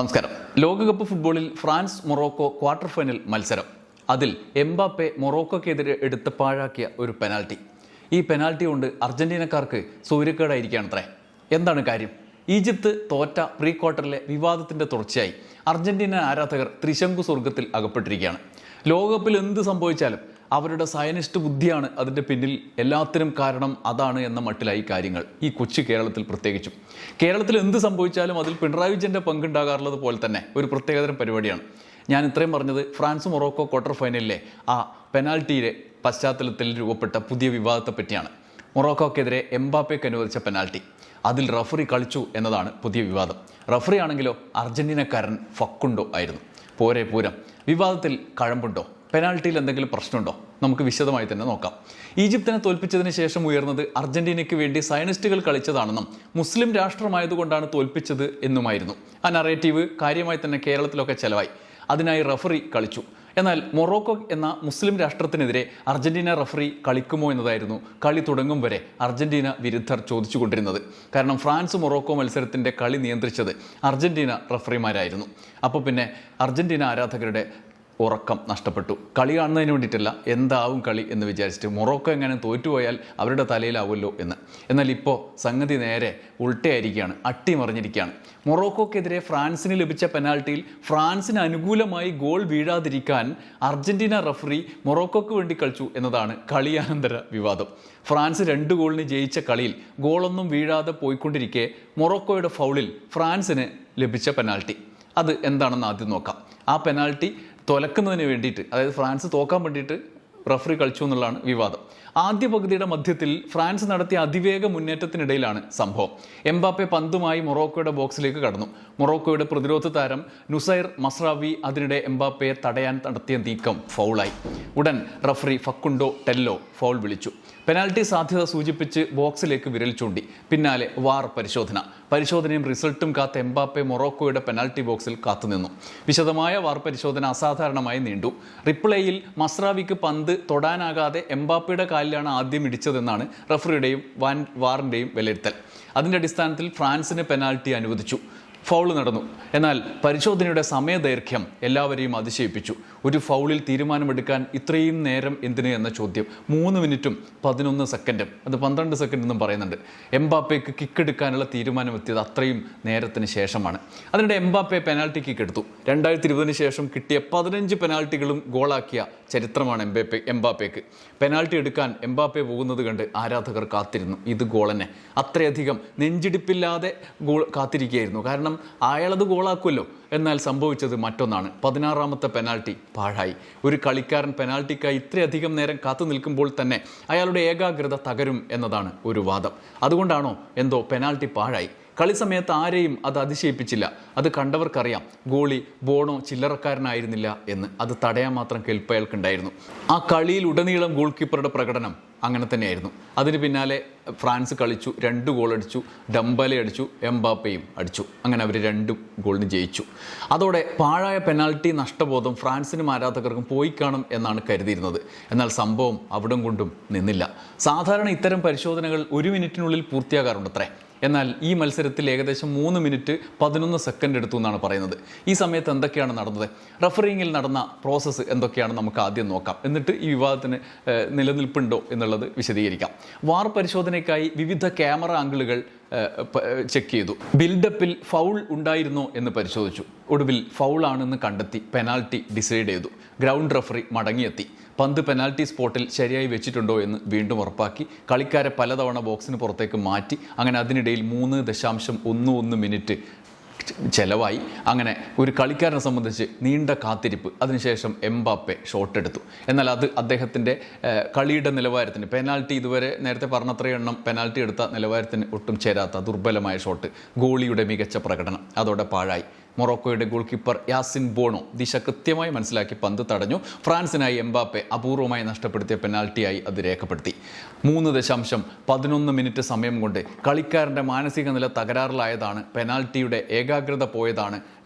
നമസ്കാരം. ലോകകപ്പ് ഫുട്ബോളിൽ ഫ്രാൻസ് മൊറോക്കോ ക്വാർട്ടർ ഫൈനൽ മത്സരം. അതിൽ എംബാപ്പെ മൊറോക്കോക്കെതിരെ എടുത്ത് പാഴാക്കിയ ഒരു പെനാൽറ്റി. ഈ പെനാൽറ്റി കൊണ്ട് അർജന്റീനക്കാർക്ക് സൂര്യക്കേടായിരിക്കുകയാണത്രേ. എന്താണ് കാര്യം? ഈജിപ്ത് തോറ്റ പ്രീ ക്വാർട്ടറിലെ വിവാദത്തിൻ്റെ തുടർച്ചയായി അർജന്റീന ആരാധകർ ത്രിശങ്കു സ്വർഗത്തിൽ അകപ്പെട്ടിരിക്കുകയാണ്. ലോകകപ്പിൽ എന്ത് സംഭവിച്ചാലും അവരുടെ സയനിസ്റ്റ് ബുദ്ധിയാണ് അതിൻ്റെ പിന്നിൽ, എല്ലാത്തിനും കാരണം അതാണ് എന്ന മട്ടിലായി കാര്യങ്ങൾ. ഈ കൊച്ചു കേരളത്തിൽ പ്രത്യേകിച്ചും. കേരളത്തിൽ എന്ത് സംഭവിച്ചാലും അതിൽ പിണറായി വിജയൻ്റെ പങ്കുണ്ടാകാറുള്ളത് പോലെ തന്നെ ഒരു പ്രത്യേകതരം പരിപാടിയാണ്. ഞാൻ ഇത്രയും പറഞ്ഞത് ഫ്രാൻസ് മൊറോക്കോ ക്വാർട്ടർ ഫൈനലിലെ ആ പെനാൽറ്റിയുടെ പശ്ചാത്തലത്തിൽ രൂപപ്പെട്ട പുതിയ വിവാദത്തെ പറ്റിയാണ്. മൊറോക്കോക്കെതിരെ എംബാപ്പയ്ക്ക് അനുവദിച്ച പെനാൽറ്റി, അതിൽ റഫറി കളിച്ചു എന്നതാണ് പുതിയ വിവാദം. റഫറി ആണെങ്കിലോ അർജന്റീനക്കാരൻ ഫക്കുണ്ടോ ആയിരുന്നു. പോരെ പൂരം. വിവാദത്തിൽ കഴമ്പുണ്ടോ? പെനാൽറ്റിയിൽ എന്തെങ്കിലും പ്രശ്നമുണ്ടോ? നമുക്ക് വിശദമായി തന്നെ നോക്കാം. ഈജിപ്തിനെ തോൽപ്പിച്ചതിന് ശേഷം ഉയർന്നത് അർജന്റീനയ്ക്ക് വേണ്ടി സയനിസ്റ്റുകൾ കളിച്ചതാണെന്നും മുസ്ലിം രാഷ്ട്രമായതുകൊണ്ടാണ് തോൽപ്പിച്ചത് എന്നുമായിരുന്നു. ആ നറേറ്റീവ് കാര്യമായി തന്നെ കേരളത്തിലൊക്കെ ചെലവായി. അതിനായി റഫറി കളിച്ചു. എന്നാൽ മൊറോക്കോ എന്ന മുസ്ലിം രാഷ്ട്രത്തിനെതിരെ അർജന്റീന റഫറി കളിക്കുമോ എന്നതായിരുന്നു കളി തുടങ്ങും വരെ അർജന്റീന വിരുദ്ധർ ചോദിച്ചുകൊണ്ടിരുന്നത്. കാരണം ഫ്രാൻസ് മൊറോക്കോ മത്സരത്തിൻ്റെ കളി നിയന്ത്രിച്ചത് അർജന്റീന റഫറിമാരായിരുന്നു. അപ്പോൾ പിന്നെ അർജന്റീന ആരാധകരുടെ ഉറക്കം നഷ്ടപ്പെട്ടു. കളി കാണുന്നതിന് വേണ്ടിയിട്ടല്ല, എന്താവും കളി എന്ന് വിചാരിച്ചിട്ട്. മൊറോക്കോ എങ്ങനെ തോറ്റുപോയാൽ അവരുടെ തലയിലാവുമല്ലോ എന്ന്. എന്നാൽ ഇപ്പോൾ സംഗതി നേരെ ഉൾട്ടയായിരിക്കുകയാണ്, അട്ടിമറിഞ്ഞിരിക്കുകയാണ്. മൊറോക്കോക്കെതിരെ ഫ്രാൻസിന് ലഭിച്ച പെനാൽറ്റിയിൽ ഫ്രാൻസിന് അനുകൂലമായി ഗോൾ വീഴാതിരിക്കാൻ അർജന്റീന റഫറി മൊറോക്കോക്ക് വേണ്ടി കളിച്ചു എന്നതാണ് കളിയാനന്തര വിവാദം. ഫ്രാൻസ് 2 ഗോളിന് ജയിച്ച കളിയിൽ ഗോളൊന്നും വീഴാതെ പോയിക്കൊണ്ടിരിക്കെ മൊറോക്കോയുടെ ഫൗളിൽ ഫ്രാൻസിന് ലഭിച്ച പെനാൽറ്റി, അത് എന്താണെന്ന് ആദ്യം നോക്കാം. ആ പെനാൽറ്റി തുലക്കുന്നതിന് വേണ്ടിയിട്ട്, അതായത് ഫ്രാൻസ് തോക്കാൻ വേണ്ടിയിട്ട് റഫറി കളിച്ചു എന്നുള്ളതാണ് വിവാദം. ആദ്യ പകുതിയുടെ മധ്യത്തിൽ ഫ്രാൻസ് നടത്തിയ അതിവേഗ മുന്നേറ്റത്തിനിടയിലാണ് സംഭവം. എംബാപ്പെ പന്തുമായി മൊറോക്കോയുടെ ബോക്സിലേക്ക് കടന്നു. മൊറോക്കോയുടെ പ്രതിരോധ താരം നുസൈർ മസ്രാവി അതിനിടെ എംബാപ്പയെ തടയാൻ നടത്തിയ നീക്കം ഫൗളായി. ഉടൻ റഫറി ഫക്കുണ്ടോ ടെല്ലോ ഫൗൾ വിളിച്ചു. പെനാൽറ്റി സാധ്യത സൂചിപ്പിച്ച് ബോക്സിലേക്ക് വിരൽ ചൂണ്ടി. പിന്നാലെ വാർ പരിശോധനയും റിസൾട്ടും കാത്ത എംബാപ്പെ മൊറോക്കോയുടെ പെനാൽറ്റി ബോക്സിൽ കാത്തുനിന്നു. വിശദമായ വാർ പരിശോധന അസാധാരണമായി നീണ്ടു. റിപ്ലേയിൽ മസ്രാവിക്ക് പന്ത് തൊടാനാകാതെ എംബാപ്പയുടെ കാലിലാണ് ആദ്യം ഇടിച്ചതെന്നാണ് റഫറിയുടെയും വാറിൻ്റെയും വിലയിരുത്തൽ. അതിൻ്റെ അടിസ്ഥാനത്തിൽ ഫ്രാൻസിന് പെനാൽറ്റി അനുവദിച്ചു. ഫൗൾ നടന്നു. എന്നാൽ പരിശോധനയുടെ സമയദൈർഘ്യം എല്ലാവരെയും അതിശയിപ്പിച്ചു. ഒരു ഫൗളിൽ തീരുമാനമെടുക്കാൻ ഇത്രയും നേരം എന്തിന് എന്ന ചോദ്യം. 3 മിനിറ്റും 11 സെക്കൻഡും, അത് 12 സെക്കൻഡ് എന്നും പറയുന്നുണ്ട്. എംബാപ്പയ്ക്ക് കിക്കെടുക്കാനുള്ള തീരുമാനമെത്തിയത് അത്രയും നേരത്തിന് ശേഷമാണ്. അതിനിടെ എംബാപ്പെ പെനാൽറ്റി കിക്ക് എടുത്തു. 2020 ശേഷം കിട്ടിയ 15 പെനാൽറ്റികളും ഗോളാക്കിയ ചരിത്രമാണ് എംബാപ്പയ്ക്ക്. പെനാൽറ്റി എടുക്കാൻ എംബാപ്പെ പോകുന്നത് കണ്ട് ആരാധകർ കാത്തിരുന്നു. ഇത് ഗോൾ തന്നെ. അത്രയധികം നെഞ്ചിടിപ്പില്ലാതെ ഗോൾ കാത്തിരിക്കുകയായിരുന്നു. കാരണം അയാളത് ഗോളാക്കുമല്ലോ. എന്നാൽ സംഭവിച്ചത് മറ്റൊന്നാണ്. 16ാമത്തെ പെനാൽറ്റി പാഴായി. ഒരു കളിക്കാരൻ പെനാൽറ്റിക്കായി ഇത്രയധികം നേരം കാത്തു നിൽക്കുമ്പോൾ തന്നെ അയാളുടെ ഏകാഗ്രത തകരും എന്നതാണ് ഒരു വാദം. അതുകൊണ്ടാണോ എന്തോ പെനാൽറ്റി പാഴായി. കളി സമയത്ത് ആരെയും അത് അതിശയിപ്പിച്ചില്ല. അത് കണ്ടവർക്കറിയാം ഗോളി ബോണോ ചില്ലറക്കാരനായിരുന്നില്ല എന്ന്. അത് തടയാൻ മാത്രം കെൽപ്പ് അയാൾക്കുണ്ടായിരുന്നു. ആ കളിയിൽ ഉടനീളം ഗോൾ കീപ്പറുടെ പ്രകടനം അങ്ങനെ തന്നെയായിരുന്നു. അതിന് പിന്നാലെ ഫ്രാൻസ് കളിച്ചു, 2 ഗോൾ അടിച്ചു. ഡംബലെ അടിച്ചു, എംബാപ്പയും അടിച്ചു. അങ്ങനെ അവർ 2 ഗോളിന് ജയിച്ചു. അതോടെ പാഴായ പെനാൽറ്റി നഷ്ടബോധം ഫ്രാൻസിനും ആരാധകർക്കും പോയി കാണും എന്നാണ് കരുതിയിരുന്നത്. എന്നാൽ സംഭവം അവിടം കൊണ്ടും നിന്നില്ല. സാധാരണ ഇത്തരം പരിശോധനകൾ 1 മിനിറ്റിനുള്ളിൽ പൂർത്തിയാകാറുണ്ടത്രേ. എന്നാൽ ഈ മത്സരത്തിൽ ഏകദേശം 3 മിനിറ്റ് 11 സെക്കൻഡ് എടുത്തു എന്നാണ് പറയുന്നത്. ഈ സമയത്ത് എന്തൊക്കെയാണ് നടന്നത്? റഫറിങ്ങിൽ നടന്ന പ്രോസസ്സ് എന്തൊക്കെയാണ് നമുക്ക് ആദ്യം നോക്കാം. എന്നിട്ട് ഈ വിവാദത്തിന് നിലനിൽപ്പുണ്ടോ എന്നുള്ളത് വിശദീകരിക്കാം. വാർ പരിശോധനയ്ക്കായി വിവിധ ക്യാമറ ആംഗിളുകൾ ചെക്ക് ചെയ്തു. ബിൽഡപ്പിൽ ഫൗൾ ഉണ്ടായിരുന്നോ എന്ന് പരിശോധിച്ചു. ഒടുവിൽ ഫൗളാണെന്ന് കണ്ടെത്തി പെനാൽറ്റി ഡിസൈഡ് ചെയ്തു. ഗ്രൗണ്ട് റഫറി മടങ്ങിയെത്തി. പന്ത് പെനാൽറ്റി സ്പോട്ടിൽ ശരിയായി വെച്ചിട്ടുണ്ടോ എന്ന് വീണ്ടും ഉറപ്പാക്കി. കളിക്കാരെ പലതവണ ബോക്സിന് പുറത്തേക്ക് മാറ്റി. അങ്ങനെ അതിനിടയിൽ 3.11 മിനിറ്റ് ചെലവായി. അങ്ങനെ ഒരു കളിക്കാരനെ സംബന്ധിച്ച് നീണ്ട കാത്തിരിപ്പ്. അതിനുശേഷം എംബാപ്പെ ഷോട്ട് എടുത്തു. എന്നാൽ അത് അദ്ദേഹത്തിൻ്റെ കളിയുടെ നിലവാരത്തിന്, പെനാൽറ്റി ഇതുവരെ നേരത്തെ പറഞ്ഞത്രയും എണ്ണം പെനാൽറ്റി എടുത്ത നിലവാരത്തിന് ഒട്ടും ചേരാത്ത ദുർബലമായ ഷോട്ട്, ഗോളിയുടെ മികച്ച പ്രകടനം, അതോടെ പാഴായി. മൊറോക്കോയുടെ ഗോൾ കീപ്പർ യാസിൻ ബോണോ ദിശ കൃത്യമായി മനസ്സിലാക്കി പന്ത് തടഞ്ഞു. ഫ്രാൻസിനായി എംബാപ്പെ അപൂർവമായി നഷ്ടപ്പെടുത്തിയ പെനാൽറ്റിയായി അത് രേഖപ്പെടുത്തി. 3.11 മിനിറ്റ് സമയം കൊണ്ട് കളിക്കാരൻ്റെ മാനസിക നില തകരാറിലായതാണ്, പെനാൽറ്റിയുടെ ഏകാഗ്രത പോയതാണ്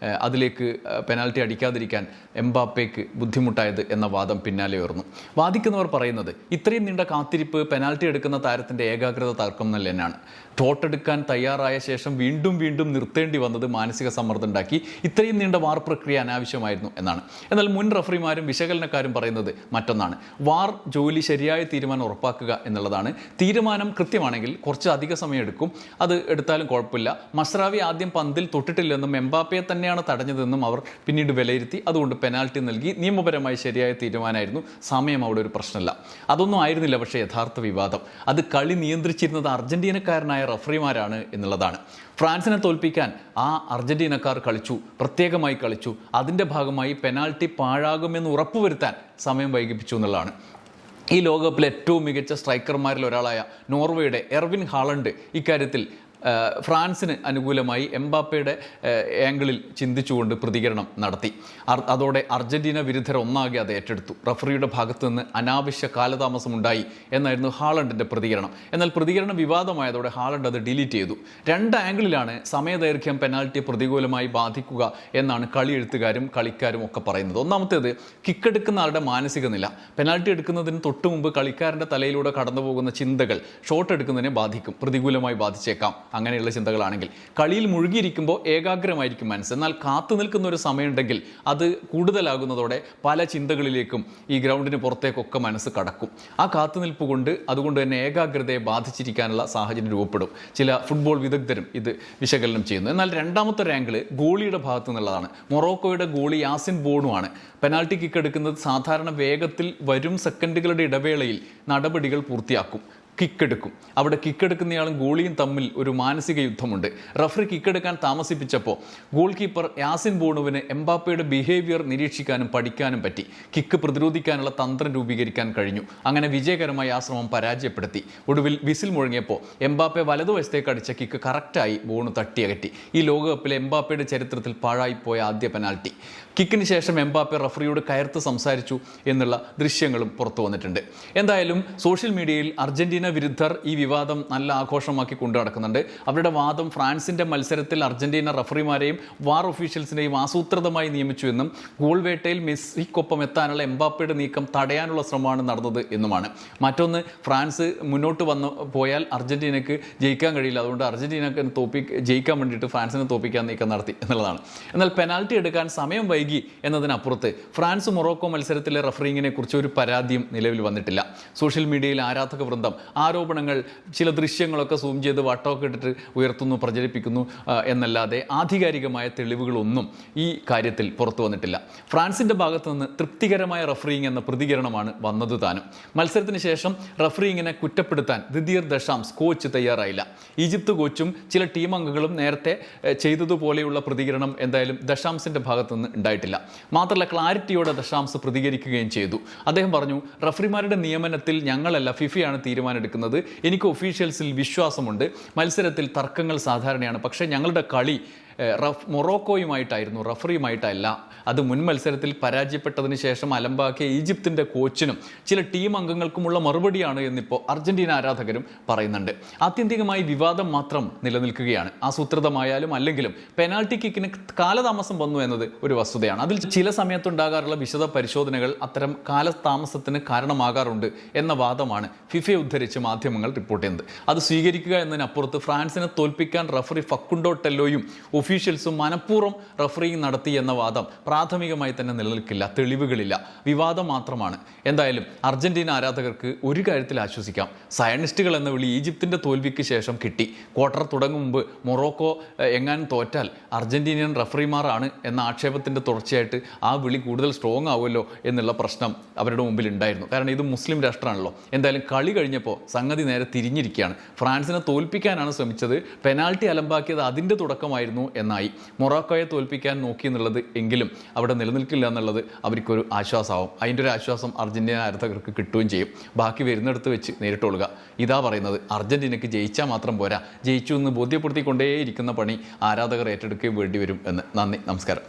അതിലേക്ക് പെനാൽറ്റി അടിക്കാതിരിക്കാൻ എംബാപ്പയ്ക്ക് ബുദ്ധിമുട്ടായത് എന്ന വാദം പിന്നാലെ ഉയർന്നു. വാദിക്കുന്നവർ പറയുന്നത് ഇത്രയും നീണ്ട കാത്തിരിപ്പ് പെനാൽറ്റി എടുക്കുന്ന താരത്തിൻ്റെ ഏകാഗ്രത തർക്കം എന്നല്ല തന്നെയാണ്. ഷോട്ടെടുക്കാൻ തയ്യാറായ ശേഷം വീണ്ടും വീണ്ടും നിർത്തേണ്ടി വന്നത് മാനസിക സമ്മർദ്ദം ഉണ്ടാക്കി. ഇത്രയും നീണ്ട വാർ പ്രക്രിയ അനാവശ്യമായിരുന്നു എന്നാണ്. എന്നാൽ മുൻ റഫറിമാരും വിശകലനക്കാരും പറയുന്നത് മറ്റൊന്നാണ്. വാർ ജോലി ശരിയായ തീരുമാനം ഉറപ്പാക്കുക എന്നുള്ളതാണ്. തീരുമാനം കൃത്യമാണെങ്കിൽ കുറച്ച് അധിക സമയം എടുക്കും, അത് എടുത്താലും കുഴപ്പമില്ല. മസ്രാവി ആദ്യം പന്തിൽ തൊട്ടിട്ടില്ലെന്നും എംബാപ്പയെ തന്നെയാണ് തടഞ്ഞതെന്നും അവർ പിന്നീട് വിലയിരുത്തി. അതുകൊണ്ട് പെനാൽറ്റി നൽകി. നിയമപരമായി ശരിയായ തീരുമാനമായിരുന്നു. സമയം അവിടെ ഒരു പ്രശ്നമല്ല. അതൊന്നും ആയിരുന്നില്ല പക്ഷേ യഥാർത്ഥ വിവാദം. അത് കളി നിയന്ത്രിച്ചിരുന്നത് അർജന്റീനക്കാരനായ റഫറിമാരാണ് എന്നുള്ളതാണ്. ഫ്രാൻസിനെ തോൽപ്പിക്കാൻ ആ അർജന്റീനക്കാർ കളിച്ചു, പ്രത്യേകമായി കളിച്ചു. അതിൻ്റെ ഭാഗമായി പെനാൽറ്റി പാഴാകുമെന്ന് ഉറപ്പുവരുത്താൻ സമയം വൈകിപ്പിച്ചു എന്നുള്ളതാണ്. ഈ ലോകകപ്പിലെ ഏറ്റവും മികച്ച സ്ട്രൈക്കർമാരിൽ ഒരാളായ നോർവേയുടെ എർവിൻ ഹാളണ്ട് ഇക്കാര്യത്തിൽ ഫ്രാൻസിന് അനുകൂലമായി എംബാപ്പയുടെ ആംഗിളിൽ ചിന്തിച്ചുകൊണ്ട് പ്രതികരണം നടത്തി. അതോടെ അർജന്റീന വിരുദ്ധർ ഒന്നാകെ അത് ഏറ്റെടുത്തു. റഫറിയുടെ ഭാഗത്തു നിന്ന് അനാവശ്യ കാലതാമസമുണ്ടായി എന്നായിരുന്നു ഹാളണ്ടിൻ്റെ പ്രതികരണം. എന്നാൽ പ്രതികരണം വിവാദമായതോടെ ഹാളണ്ട് അത് ഡിലീറ്റ് ചെയ്തു. രണ്ട് ആംഗിളിലാണ് സമയദൈർഘ്യം പെനാൽറ്റി പ്രതികൂലമായി ബാധിക്കുക എന്നാണ് കളി എഴുത്തുകാരും കളിക്കാരും ഒക്കെ പറയുന്നത്. ഒന്നാമത്തേത്, കിക്കെടുക്കുന്ന ആളുടെ മാനസിക നില. പെനാൽറ്റി എടുക്കുന്നതിന് തൊട്ടു മുമ്പ് കളിക്കാരൻ്റെ തലയിലൂടെ കടന്നു പോകുന്ന ചിന്തകൾ ഷോട്ട് എടുക്കുന്നതിനെ ബാധിക്കും, പ്രതികൂലമായി ബാധിച്ചേക്കാം. അങ്ങനെയുള്ള ചിന്തകളാണെങ്കിൽ കളിയിൽ മുഴുകിയിരിക്കുമ്പോൾ ഏകാഗ്രമായിരിക്കും മനസ്സ്. എന്നാൽ കാത്തു നിൽക്കുന്ന ഒരു സമയമുണ്ടെങ്കിൽ അത് കൂടുതലാകുന്നതോടെ പല ചിന്തകളിലേക്കും ഈ ഗ്രൗണ്ടിന് പുറത്തേക്കൊക്കെ മനസ്സ് കടക്കും. ആ കാത്തുനിൽപ്പ് കൊണ്ട് അതുകൊണ്ട് തന്നെ ഏകാഗ്രതയെ ബാധിച്ചിരിക്കാനുള്ള സാഹചര്യം രൂപപ്പെടും. ചില ഫുട്ബോൾ വിദഗ്ധരും ഇത് വിശകലനം ചെയ്യുന്നു. എന്നാൽ രണ്ടാമത്തെ ഒരു ആംഗിള് ഗോളിയുടെ ഭാഗത്തു നിന്നുള്ളതാണ്. മൊറോക്കോയുടെ ഗോളി യാസിൻ ബോണുമാണ്. പെനാൽറ്റി കിക്ക് എടുക്കുന്നത് സാധാരണ വേഗത്തിൽ വരും സെക്കൻഡുകളുടെ ഇടവേളയിൽ നടപടികൾ പൂർത്തിയാക്കും, കിക്കെടുക്കും. അവിടെ കിക്കെടുക്കുന്നയാളും ഗോളിയും തമ്മിൽ ഒരു മാനസിക യുദ്ധമുണ്ട്. റഫറി കിക്കെടുക്കാൻ താമസിപ്പിച്ചപ്പോൾ ഗോൾ കീപ്പർ യാസിൻ ബോണുവിന് എംബാപ്പയുടെ ബിഹേവിയർ നിരീക്ഷിക്കാനും പഠിക്കാനും പറ്റി. കിക്ക് പ്രതിരോധിക്കാനുള്ള തന്ത്രം രൂപീകരിക്കാൻ കഴിഞ്ഞു. അങ്ങനെ വിജയകരമായി ആ ശ്രമം പരാജയപ്പെടുത്തി. ഒടുവിൽ വിസിൽ മുഴങ്ങിയപ്പോൾ എംബാപ്പെ വലതുവശത്തേക്ക് അടിച്ച കിക്ക് കറക്റ്റായി ബോണു തട്ടിയകറ്റി. ഈ ലോകകപ്പിലെ എംബാപ്പയുടെ ചരിത്രത്തിൽ പാഴായിപ്പോയ ആദ്യ പെനാൽറ്റി. കിക്കിന് ശേഷം എംബാപ്പെ റഫറിയോട് കയർത്ത് സംസാരിച്ചു എന്നുള്ള ദൃശ്യങ്ങളും പുറത്തു വന്നിട്ടുണ്ട്. എന്തായാലും സോഷ്യൽ മീഡിയയിൽ അർജന്റീന വിരുദ്ധർ ഈ വിവാദം നല്ല ആഘോഷമാക്കി കൊണ്ടു നടക്കുന്നുണ്ട്. അവരുടെ വാദം ഫ്രാൻസിന്റെ മത്സരത്തിൽ അർജന്റീന റഫറിമാരെയും വാർ ഒഫീഷ്യൽസിനെയും ആസൂത്രിതമായി നിയമിച്ചു എന്നും ഗോൾ വേട്ടയിൽ മെസ്സിക്കൊപ്പം എത്താനുള്ള എംബാപ്പയുടെ നീക്കം തടയാനുള്ള ശ്രമമാണ് നടന്നത് എന്നുമാണ്. മറ്റൊന്ന്, ഫ്രാൻസ് മുന്നോട്ട് പോയാൽ അർജന്റീനയ്ക്ക് ജയിക്കാൻ കഴിയില്ല, അതുകൊണ്ട് അർജന്റീനക്ക് ജയിക്കാൻ വേണ്ടിയിട്ട് ഫ്രാൻസിനെ തോൽപ്പിക്കാൻ നീക്കം നടത്തി എന്നുള്ളതാണ്. എന്നാൽ പെനാൽറ്റി എടുക്കാൻ സമയം വൈകി എന്നതിനപ്പുറത്ത് ഫ്രാൻസ് മൊറോക്കോ മത്സരത്തിലെ റഫറിങ്ങിനെ കുറിച്ച് ഒരു പരാതിയും നിലവിൽ വന്നിട്ടില്ല. സോഷ്യൽ മീഡിയയിൽ ആരാധക വൃന്ദം ആരോപണങ്ങൾ, ചില ദൃശ്യങ്ങളൊക്കെ സൂം ചെയ്ത് വട്ടമൊക്കെ ഇട്ടിട്ട് ഉയർത്തുന്നു, പ്രചരിപ്പിക്കുന്നു എന്നല്ലാതെ ആധികാരികമായ തെളിവുകളൊന്നും ഈ കാര്യത്തിൽ പുറത്തു വന്നിട്ടില്ല. ഫ്രാൻസിൻ്റെ ഭാഗത്തു നിന്ന് തൃപ്തികരമായ റഫറിങ് എന്ന പ്രതികരണമാണ് വന്നത് താനും. മത്സരത്തിന് ശേഷം റഫറിങ്ങിനെ കുറ്റപ്പെടുത്താൻ ദിദിയർ ദഷാംസ് കോച്ച് തയ്യാറായില്ല. ഈജിപ്ത് കോച്ചും ചില ടീം അംഗങ്ങളും നേരത്തെ ചെയ്തതുപോലെയുള്ള പ്രതികരണം എന്തായാലും ദഷാംസിൻ്റെ ഭാഗത്തു നിന്ന് ഉണ്ടായിട്ടില്ല. മാത്രമല്ല ക്ലാരിറ്റിയോടെ ദഷാംസ് പ്രതികരിക്കുകയും ചെയ്തു. അദ്ദേഹം പറഞ്ഞു, റഫറിമാരുടെ നിയമനത്തിൽ ഞങ്ങളല്ല, ഫിഫയാണ് തീരുമാനമെടുക്കുന്നത്. എനിക്ക് ഒഫീഷ്യൽസിൽ വിശ്വാസമുണ്ട്. മത്സരത്തിൽ തർക്കങ്ങൾ സാധാരണയാണ്, പക്ഷേ ഞങ്ങളുടെ കളി മൊറോക്കോയുമായിട്ടായിരുന്നു, റഫറിയുമായിട്ടല്ല. അത് മുൻ മത്സരത്തിൽ പരാജയപ്പെട്ടതിന് ശേഷം അലമ്പാക്കിയ ഈജിപ്തിൻ്റെ കോച്ചിനും ചില ടീം അംഗങ്ങൾക്കുമുള്ള മറുപടിയാണ് എന്നിപ്പോൾ അർജന്റീന ആരാധകരും പറയുന്നുണ്ട്. ആത്യന്തികമായി വിവാദം മാത്രം നിലനിൽക്കുകയാണ്. ആസൂത്രിതമായാലും അല്ലെങ്കിലും പെനാൽറ്റി കിക്കിന് കാലതാമസം വന്നു എന്നത് ഒരു വസ്തുതയാണ്. അതിൽ ചില സമയത്തുണ്ടാകാറുള്ള വിശദ പരിശോധനകൾ അത്തരം കാലതാമസത്തിന് കാരണമാകാറുണ്ട് എന്ന വാദമാണ് ഫിഫയെ ഉദ്ധരിച്ച് മാധ്യമങ്ങൾ റിപ്പോർട്ട് ചെയ്യുന്നത്. അത് സ്വീകരിക്കുക എന്നതിനപ്പുറത്ത് ഫ്രാൻസിനെ തോൽപ്പിക്കാൻ റഫറി ഫക്കുണ്ടോ ടെല്ലോയും ഒഫീഷ്യൽസും മനഃപൂർവ്വം റഫറിങ് നടത്തി എന്ന വാദം പ്രാഥമികമായി തന്നെ നിലനിൽക്കില്ല, തെളിവുകളില്ല, വിവാദം മാത്രമാണ്. എന്തായാലും അർജന്റീന ആരാധകർക്ക് ഒരു കാര്യത്തിൽ ആശ്വസിക്കാം. സയനിസ്റ്റുകൾ എന്ന വിളി ഈജിപ്തിൻ്റെ തോൽവിക്ക് ശേഷം കിട്ടി. ക്വാർട്ടർ തുടങ്ങും മുമ്പ് മൊറോക്കോ എങ്ങാനും തോറ്റാൽ അർജന്റീനിയൻ റഫറിമാരാണ് എന്ന ആക്ഷേപത്തിൻ്റെ തുടർച്ചയായിട്ട് ആ വിളി കൂടുതൽ സ്ട്രോങ് ആവുമല്ലോ എന്നുള്ള പ്രശ്നം അവരുടെ മുമ്പിൽ ഉണ്ടായിരുന്നു. കാരണം ഇത് മുസ്ലിം രാഷ്ട്രമാണല്ലോ. എന്തായാലും കളി കഴിഞ്ഞപ്പോൾ സംഗതി നേരെ തിരിഞ്ഞിരിക്കുകയാണ്. ഫ്രാൻസിനെ തോൽപ്പിക്കാനാണ് ശ്രമിച്ചത്, പെനാൽറ്റി അലമ്പാക്കിയത് അതിൻ്റെ തുടക്കമായിരുന്നു എന്നായി. മൊറോക്കോയെ തോൽപ്പിക്കാൻ നോക്കി എന്നുള്ളത് എങ്കിലും അവിടെ നിലനിൽക്കില്ല എന്നുള്ളത് അവർക്കൊരു ആശ്വാസമാവും. അതിൻ്റെ ഒരു ആശ്വാസം അർജന്റീന ആരാധകർക്ക് കിട്ടുകയും ചെയ്യും. ബാക്കി വരുന്നിടത്ത് വെച്ച് നേരിട്ടുകൊള്ളുക. ഇതാ പറയുന്നത്, അർജന്റീനയ്ക്ക് ജയിച്ചാൽ മാത്രം പോരാ, ജയിച്ചു എന്ന് ബോധ്യപ്പെടുത്തിക്കൊണ്ടേയിരിക്കുന്ന പണി ആരാധകർ ഏറ്റെടുക്കുകയും വേണ്ടി വരും എന്ന്. നന്ദി, നമസ്കാരം.